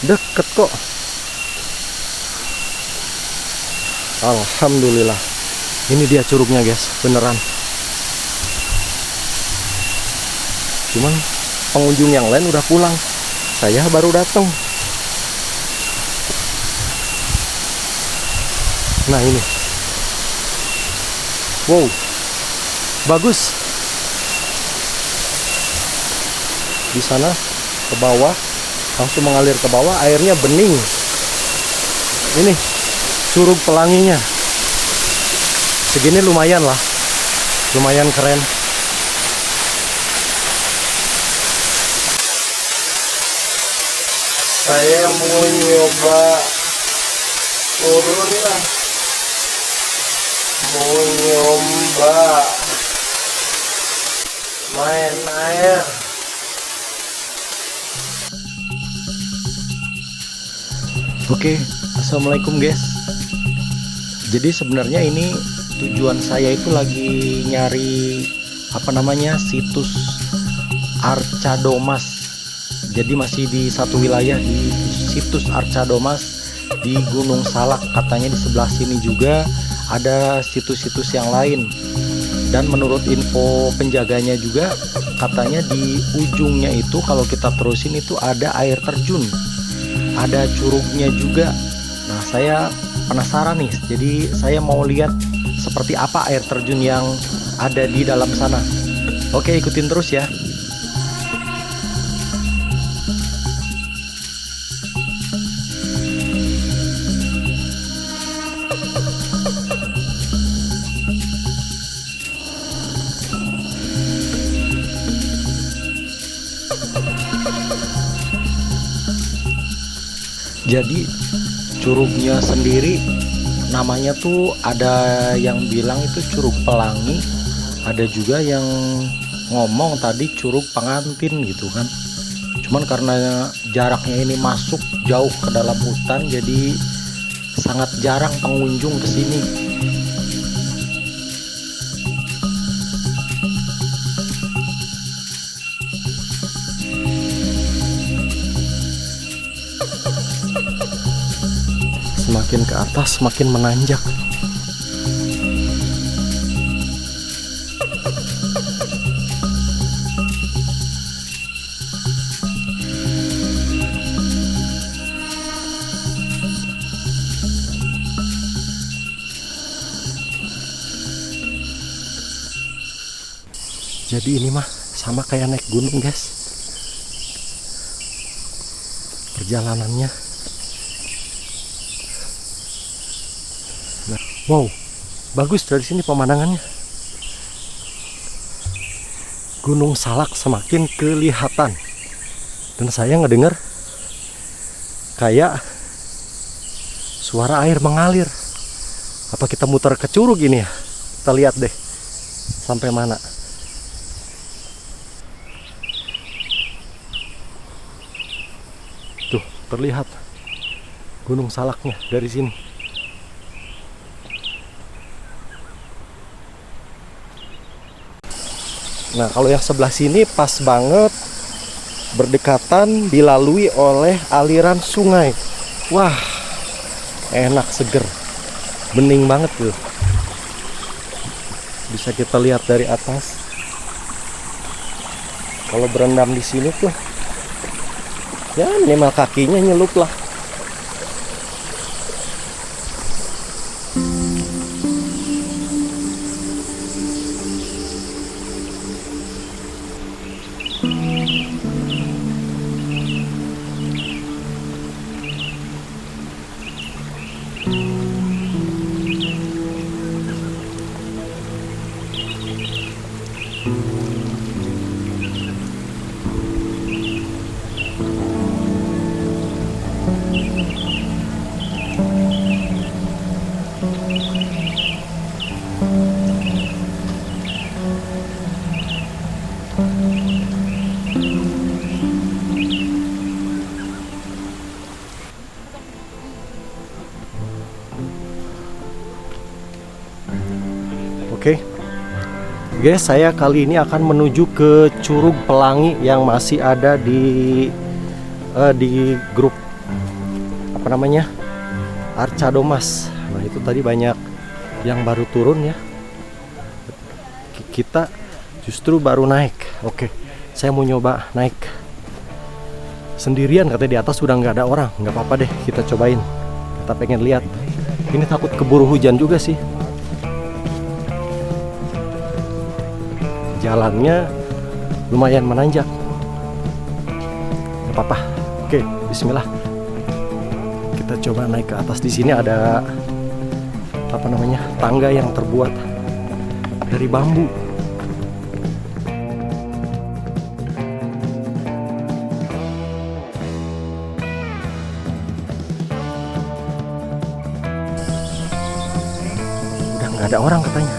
Deket kok. Alhamdulillah. Ini dia curugnya guys, beneran. Cuman pengunjung yang lain udah pulang, saya baru datang. Nah ini, wow, bagus. Di sana ke bawah, langsung mengalir ke bawah, airnya bening. Ini curug pelanginya. Segini lumayan lah, lumayan keren. Saya mau nyoba turun lah, mau nyoba main air. Oke, assalamualaikum guys. Jadi sebenarnya ini tujuan saya itu lagi nyari situs Arca Domas. Jadi masih di satu wilayah di situs Arca Domas di Gunung Salak. Katanya di sebelah sini juga ada situs-situs yang lain. Dan menurut info penjaganya juga katanya di ujungnya itu kalau kita terusin itu ada air terjun, ada curugnya juga. Nah saya penasaran nih, jadi saya mau lihat seperti apa air terjun yang ada di dalam sana. Oke, ikutin terus ya. Jadi curugnya sendiri namanya tuh ada yang bilang itu Curug Pelangi, ada juga yang ngomong tadi Curug Pengantin gitu kan. Cuman karena jaraknya ini masuk jauh ke dalam hutan, jadi sangat jarang pengunjung ke sini. Semakin ke atas semakin menanjak. Jadi ini mah sama kayak naik gunung guys, perjalanannya. Nah, wow, bagus dari sini pemandangannya. Gunung Salak semakin kelihatan. Dan saya ngedengar kayak suara air mengalir. Apa kita muter ke curug ini ya? Kita lihat deh sampai mana. Tuh, terlihat Gunung Salaknya dari sini. Nah, kalau yang sebelah sini pas banget berdekatan dilalui oleh aliran sungai. Wah, enak, seger, bening banget tuh. Bisa kita lihat dari atas. Kalau berendam di sini tuh, ya minimal kakinya nyelup lah. Oke, guys, saya kali ini akan menuju ke Curug Pelangi yang masih ada di grup apa namanya, Arca Domas. Nah itu tadi banyak yang baru turun ya. Kita justru baru naik. Oke, saya mau nyoba naik sendirian, katanya di atas sudah nggak ada orang. Nggak apa-apa deh, kita cobain. Kita pengen lihat. Ini takut keburu hujan juga sih. Jalannya lumayan menanjak. Nggak apa-apa. Oke, bismillah. Kita coba naik ke atas. Di sini ada apa namanya, tangga yang terbuat dari bambu. Udah nggak ada orang katanya.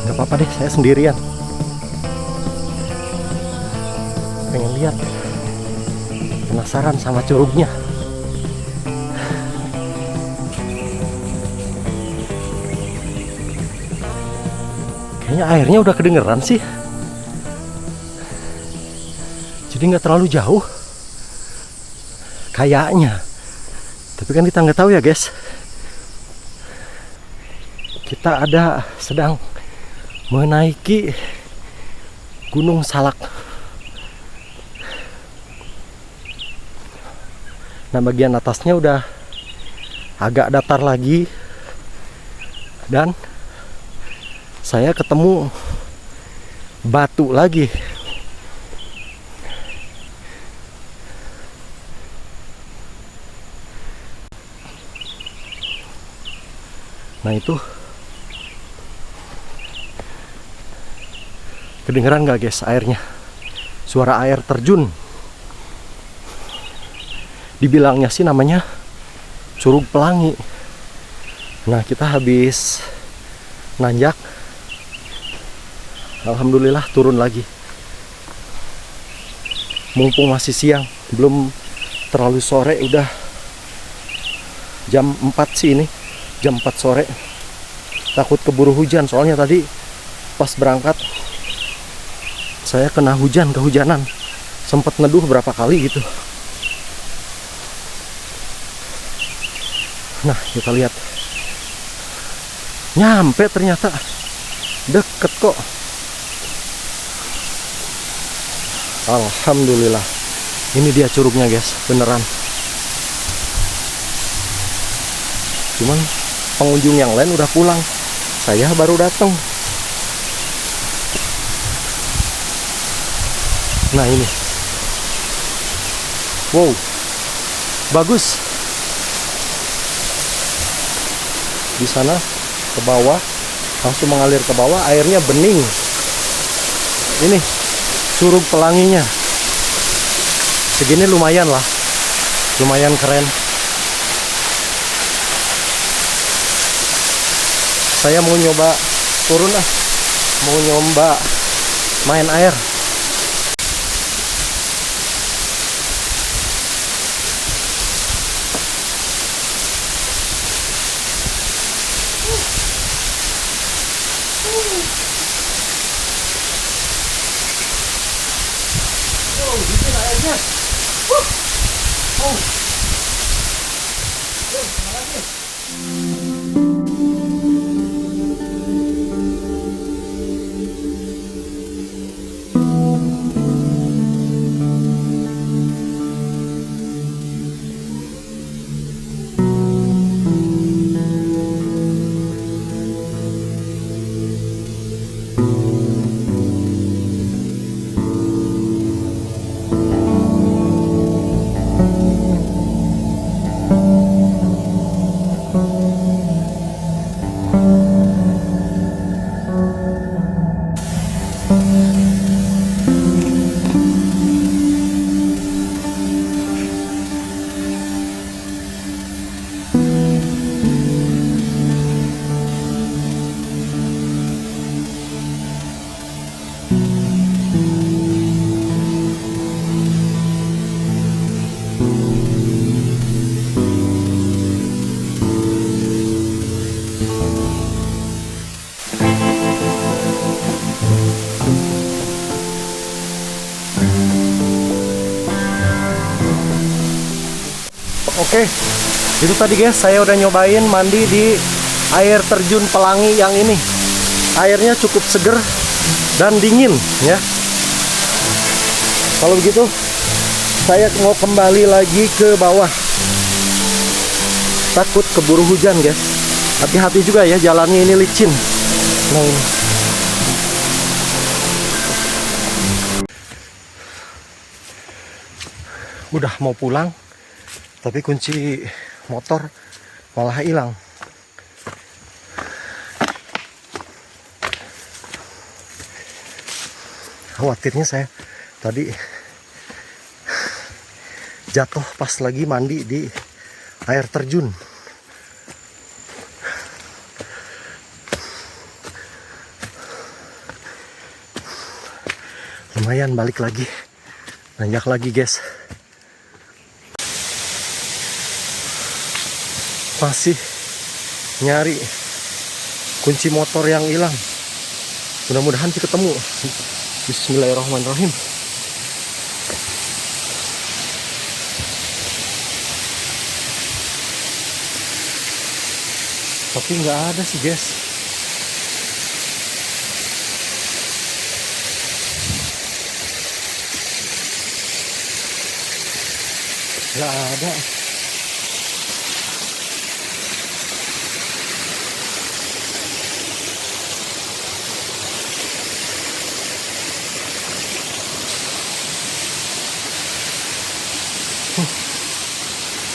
Nggak apa-apa deh, saya sendirian. Pengen lihat, penasaran sama curugnya. Kayaknya airnya udah kedengeran sih. Jadi nggak terlalu jauh kayaknya. Tapi kan kita nggak tahu ya guys. Kita sedang menaiki Gunung Salak. Nah bagian atasnya udah agak datar lagi. Dan saya ketemu batu lagi. Nah itu kedengeran gak guys airnya? Suara air terjun. Dibilangnya sih namanya Curug Pelangi. Nah kita habis nanjak, alhamdulillah turun lagi. Mumpung masih siang, belum terlalu sore, udah jam 4 sih ini, jam 4 sore. Takut keburu hujan, soalnya tadi pas berangkat saya kena kehujanan. Sempet neduh berapa kali gitu. Nah kita lihat, nyampe ternyata, deket kok. Alhamdulillah. Ini dia curugnya guys, beneran. Cuman pengunjung yang lain udah pulang, saya baru datang. Nah ini, wow, bagus. Di sana ke bawah, langsung mengalir ke bawah, airnya bening. Ini Curug Pelanginya. Segini lumayan lah, lumayan keren. Saya mau nyoba turun lah, mau nyoba main air. Dingin airnya. Mana lagi? Oke, itu tadi guys, saya udah nyobain mandi di air terjun Pelangi yang ini. Airnya cukup seger dan dingin ya. Kalau begitu, saya mau kembali lagi ke bawah. Takut keburu hujan guys. Hati-hati juga ya, jalannya ini licin. Nah ini. Udah mau pulang, tapi kunci motor malah hilang. Khawatirnya saya tadi jatuh pas lagi mandi di air terjun. Lumayan, balik lagi, nanjak lagi guys. Masih nyari kunci motor yang hilang. Mudah-mudahan sih ketemu. Bismillahirrahmanirrahim. Tapi nggak ada sih guys. Nggak ada.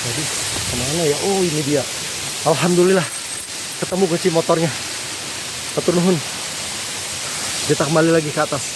Jadi kemana ya? Oh ini dia. Alhamdulillah ketemu kunci motornya. Atur nuhun. Kita kembali lagi ke atas.